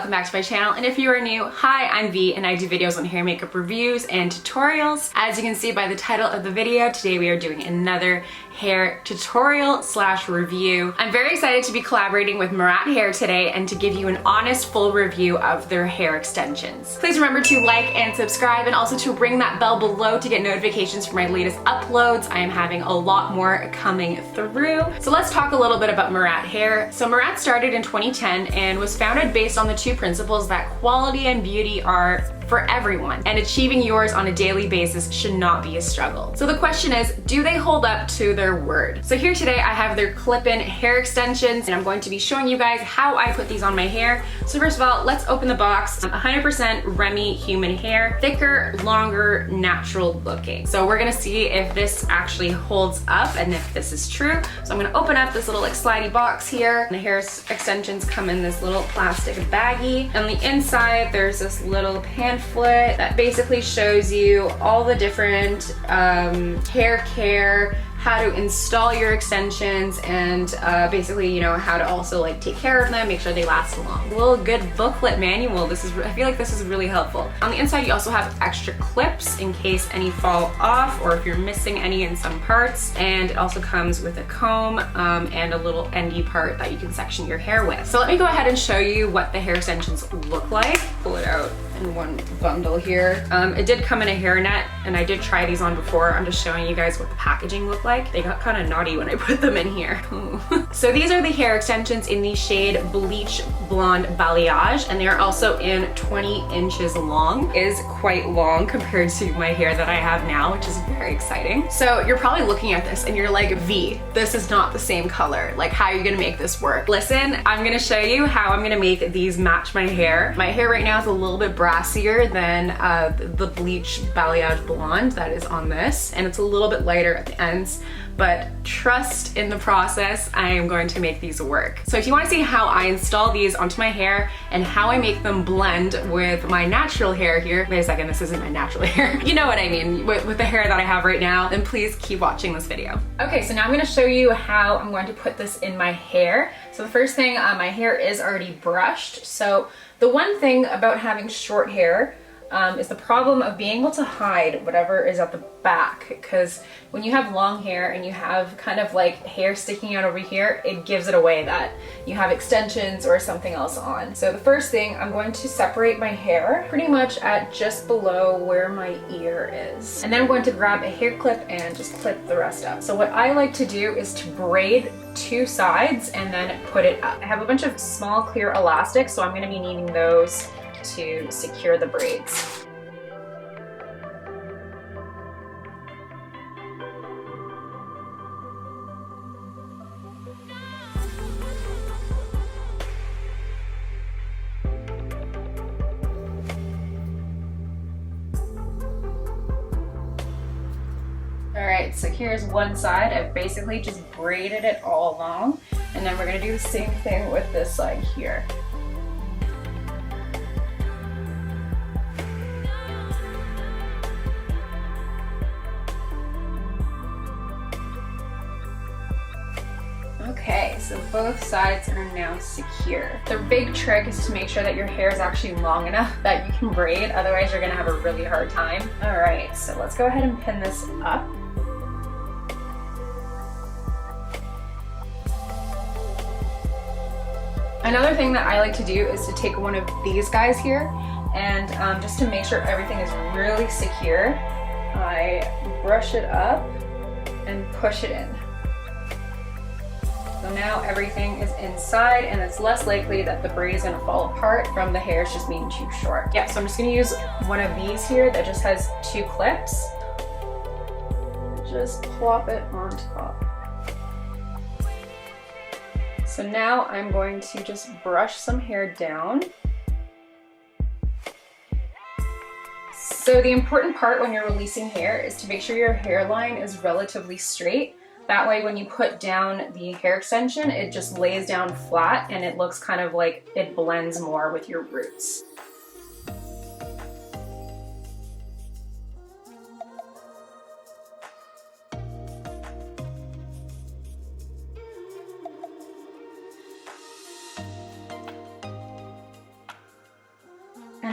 welcome back to my channel. And if you are new, hi, I'm V and I do videos on hair and makeup reviews and tutorials. As you can see by the title of the video, today we are doing another hair tutorial slash review. I'm very excited to be collaborating with Marat Hair today and to give you an honest full review of their hair extensions. Please remember to like and subscribe and also to ring that bell below to get notifications for my latest uploads. I am having a lot more coming through. So let's talk a little bit about Marat Hair. So Marat started in 2010 and was founded based on the two principles that quality and beauty are for everyone, and achieving yours on a daily basis should not be a struggle. So the question is, do they hold up to their word? So here today I have their clip-in hair extensions and I'm going to be showing you guys how I put these on my hair. So first of all, let's open the box. 100% Remy human hair, thicker, longer, natural looking. So we're gonna see if this actually holds up and if this is true. So I'm gonna open up this little like slidey box here. The hair extensions come in this little plastic baggie. On the inside, there's this little pamphlet that basically shows you all the different hair care, how to install your extensions, and basically, you know, how to also like take care of them, make sure they last long. A little good booklet manual. I feel like this is really helpful. On the inside, you also have extra clips in case any fall off or if you're missing any in some parts. And it also comes with a comb and a little endy part that you can section your hair with. So let me go ahead and show you what the hair extensions look like. Pull it out in one bundle here. It did come in a hairnet and I did try these on before. I'm just showing you guys what the packaging looked like. They got kind of naughty when I put them in here. So these are the hair extensions in the shade Bleach Blonde Balayage, and they are also in 20 inches long. It is quite long compared to my hair that I have now, which is very exciting. So you're probably looking at this and you're like, V, this is not the same color. Like, how are you gonna make this work? Listen, I'm gonna show you how I'm gonna make these match my hair. My hair right now is a little bit brassier than the Bleach Balayage Blonde that is on this, and it's a little bit lighter at the ends, but trust in the process, I am going to make these work. So if you wanna see how I install these onto my hair and how I make them blend with my natural hair here, wait a second, this isn't my natural hair. You know what I mean, with the hair that I have right now, then please keep watching this video. Okay, so now I'm gonna show you how I'm going to put this in my hair. So the first thing, my hair is already brushed. So the one thing about having short hair is the problem of being able to hide whatever is at the back, because when you have long hair and you have kind of like hair sticking out over here, it gives it away that you have extensions or something else on. So the first thing, I'm going to separate my hair pretty much at just below where my ear is. And then I'm going to grab a hair clip and just clip the rest up. So what I like to do is to braid two sides and then put it up. I have a bunch of small clear elastics, so I'm going to be needing those to secure the braids. Alright, so here's one side. I've basically just braided it all along, and then we're going to do the same thing with this side here. Okay, so both sides are now secure. The big trick is to make sure that your hair is actually long enough that you can braid, otherwise you're gonna have a really hard time. All right, so let's go ahead and pin this up. Another thing that I like to do is to take one of these guys here and just to make sure everything is really secure, I brush it up and push it in. So now everything is inside and it's less likely that the braid is gonna fall apart from the hairs just being too short. Yeah, so I'm just gonna use one of these here that just has two clips. Just plop it on top. So now I'm going to just brush some hair down. So the important part when you're releasing hair is to make sure your hairline is relatively straight. That way when you put down the hair extension, it just lays down flat and it looks kind of like it blends more with your roots.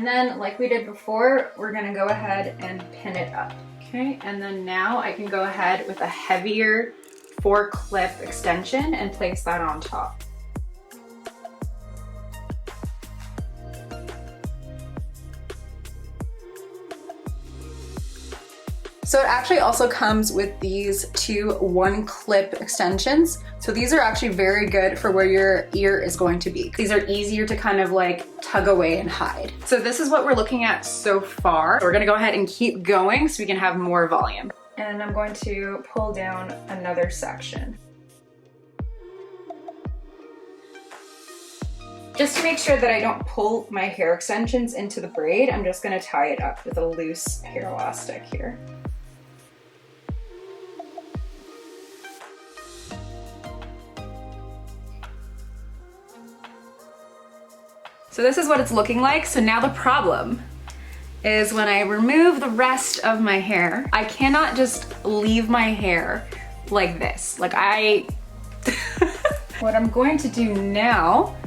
And then like we did before, we're gonna go ahead and pin it up. Okay, and then now I can go ahead with a heavier 4-clip extension and place that on top. So it actually also comes with these 2 1-clip extensions. So these are actually very good for where your ear is going to be. These are easier to kind of like tug away and hide. So this is what we're looking at so far. We're gonna go ahead and keep going so we can have more volume. And I'm going to pull down another section. Just to make sure that I don't pull my hair extensions into the braid, I'm just gonna tie it up with a loose hair elastic here. So this is what it's looking like. So now the problem is when I remove the rest of my hair, I cannot just leave my hair like this. Like what I'm going to do now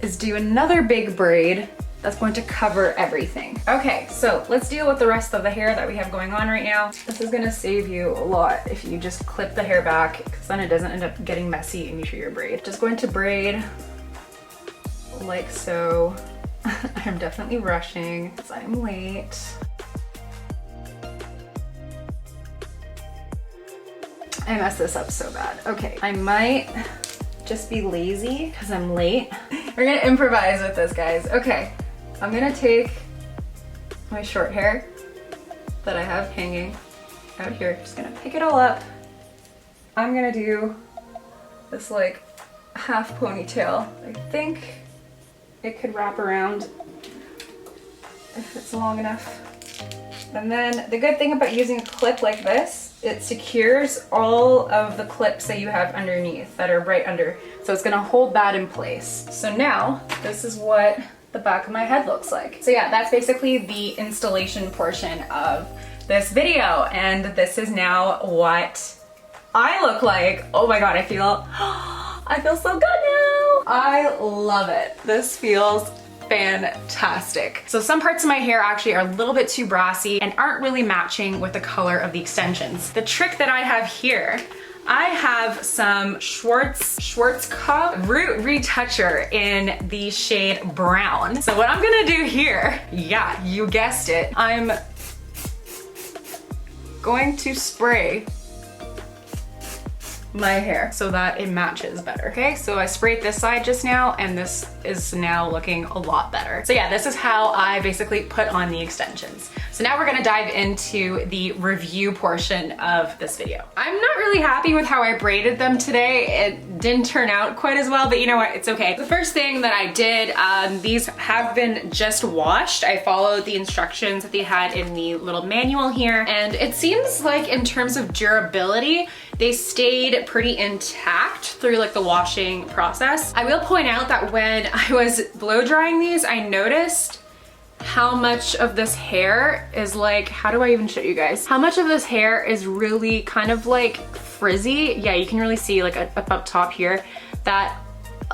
is do another big braid that's going to cover everything. Okay, so let's deal with the rest of the hair that we have going on right now. This is gonna save you a lot if you just clip the hair back, because then it doesn't end up getting messy into your braid. Just going to braid like so. I'm definitely rushing because I'm late. I messed this up so bad. Okay, I might just be lazy because I'm late. We're gonna improvise with this, guys. Okay, I'm gonna take my short hair that I have hanging out here. Just gonna pick it all up. I'm gonna do this like half ponytail. I think it could wrap around if it's long enough. And then the good thing about using a clip like this, it secures all of the clips that you have underneath that are right under. So it's gonna hold that in place. So now this is what the back of my head looks like. So yeah, that's basically the installation portion of this video. And this is now what I look like. Oh my God, I feel so good now. I love it. This feels fantastic. So some parts of my hair actually are a little bit too brassy and aren't really matching with the color of the extensions. The trick that I have here, I have some Schwarzkopf Root Retoucher in the shade brown. So what I'm gonna do here, yeah, you guessed it, I'm going to spray my hair so that it matches better. Okay, so I sprayed this side just now and this is now looking a lot better. So yeah, this is how I basically put on the extensions. So now we're gonna dive into the review portion of this video. I'm not really happy with how I braided them today. It didn't turn out quite as well, but you know what, it's okay. The first thing that I did, these have been just washed. I followed the instructions that they had in the little manual here, and it seems like in terms of durability, they stayed pretty intact through like the washing process. I will point out that when I was blow drying these, I noticed how much of this hair is like, how do I even show you guys? How much of this hair is really kind of like frizzy. Yeah, you can really see like up top here that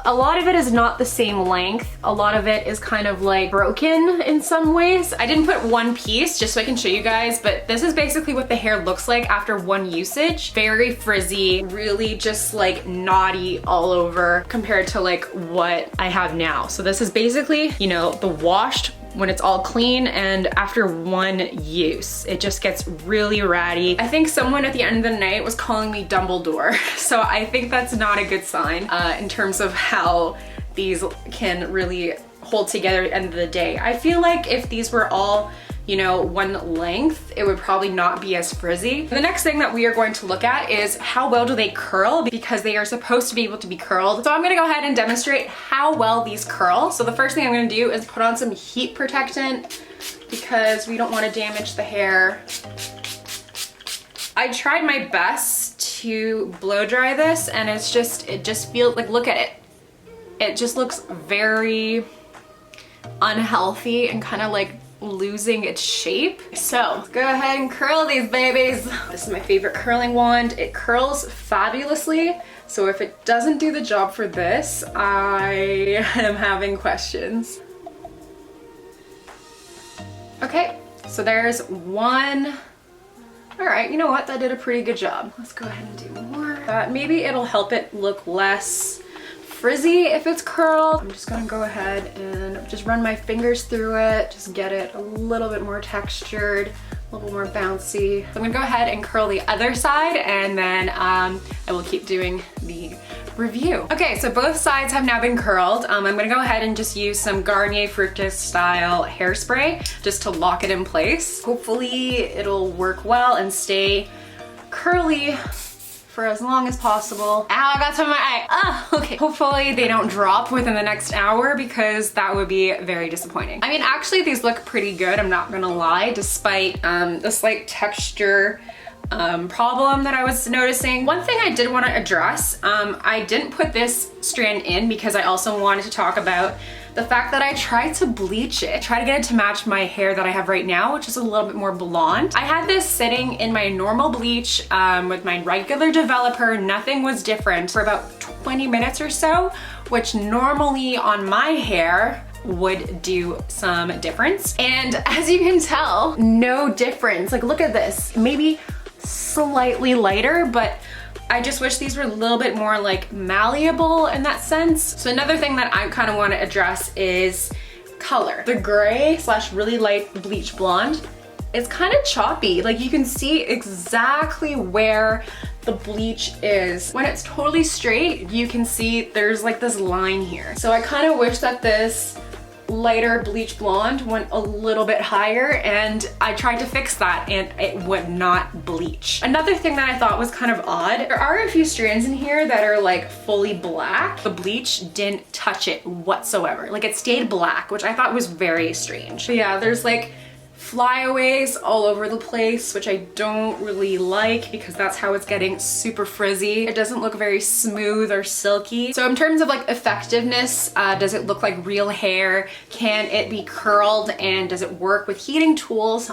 a lot of it is not the same length. A lot of it is kind of like broken in some ways. I didn't put one piece just so I can show you guys, but this is basically what the hair looks like after one usage. Very frizzy, really just like knotty all over compared to like what I have now. So this is basically, you know, the washed when it's all clean, and after one use, it just gets really ratty. I think someone at the end of the night was calling me Dumbledore. So I think that's not a good sign in terms of how these can really hold together at the end of the day. I feel like if these were all, you know, one length, it would probably not be as frizzy. The next thing that we are going to look at is how well do they curl, because they are supposed to be able to be curled. So I'm gonna go ahead and demonstrate how well these curl. So the first thing I'm gonna do is put on some heat protectant because we don't wanna damage the hair. I tried my best to blow dry this and it just feels like, look at it. It just looks very unhealthy and kind of like losing its shape. So let's go ahead and curl these babies. This is my favorite curling wand. It curls fabulously. So if it doesn't do the job for this, I am having questions. Okay, so there's one. All right, you know what? That did a pretty good job. Let's go ahead and do more. Maybe it'll help it look less frizzy if it's curled. I'm just gonna go ahead and just run my fingers through it, just get it a little bit more textured, a little more bouncy. So I'm gonna go ahead and curl the other side, and then I will keep doing the review. Okay, so both sides have now been curled. I'm gonna go ahead and just use some Garnier Fructis style hairspray just to lock it in place. Hopefully it'll work well and stay curly for as long as possible. Ow, I got some in my eye. Ah, okay. Hopefully they don't drop within the next hour, because that would be very disappointing. I mean, actually these look pretty good, I'm not gonna lie, despite the slight texture problem that I was noticing. One thing I did want to address, I didn't put this strand in because I also wanted to talk about the fact that I tried to bleach it. I tried to get it to match my hair that I have right now, which is a little bit more blonde. I had this sitting in my normal bleach with my regular developer. Nothing was different for about 20 minutes or so, which normally on my hair would do some difference. And as you can tell, no difference. Like, look at this. Maybe slightly lighter, but I just wish these were a little bit more like malleable in that sense. So another thing that I kind of want to address is color. The gray slash really light bleach blonde is kind of choppy. Like, you can see exactly where the bleach is. When it's totally straight, you can see there's like this line here. So I kind of wish that this lighter bleach blonde went a little bit higher, and I tried to fix that and it would not bleach. Another thing that I thought was kind of odd, there are a few strands in here that are like fully black. The bleach didn't touch it whatsoever. Like, it stayed black, which I thought was very strange. But yeah, there's like flyaways all over the place, which I don't really like because that's how it's getting super frizzy. It doesn't look very smooth or silky. So in terms of like effectiveness, does it look like real hair? Can it be curled, and does it work with heating tools?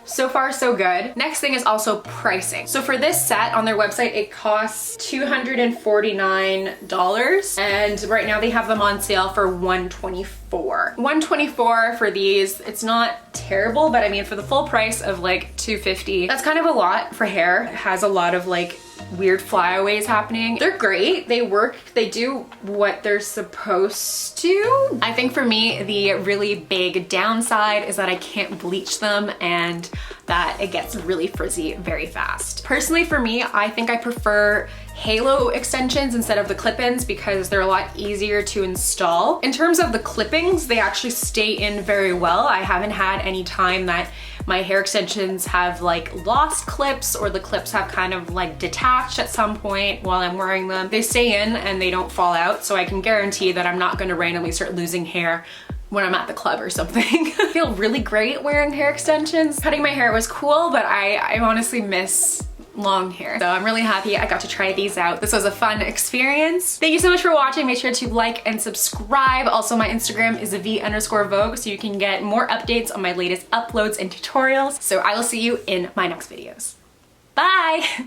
So far so good. Next thing is also pricing. So for this set on their website, it costs $249, and right now they have them on sale for $124. $124 for these. It's not terrible, but I mean, for the full price of like $250, that's kind of a lot for hair. It has a lot of like weird flyaways happening. They're great, they work, they do what they're supposed to. I think for me, the really big downside is that I can't bleach them and that it gets really frizzy very fast. Personally for me, I think I prefer halo extensions instead of the clip-ins because they're a lot easier to install. In terms of the clippings, they actually stay in very well. I haven't had any time that my hair extensions have like lost clips, or the clips have kind of like detached at some point while I'm wearing them. They stay in and they don't fall out, so I can guarantee that I'm not gonna randomly start losing hair when I'm at the club or something. I feel really great wearing hair extensions. Cutting my hair was cool, but I honestly miss long hair. So I'm really happy I got to try these out. This was a fun experience. Thank you so much for watching. Make sure to like and subscribe. Also, my Instagram is v_Vogue, so you can get more updates on my latest uploads and tutorials. So I will see you in my next videos. Bye!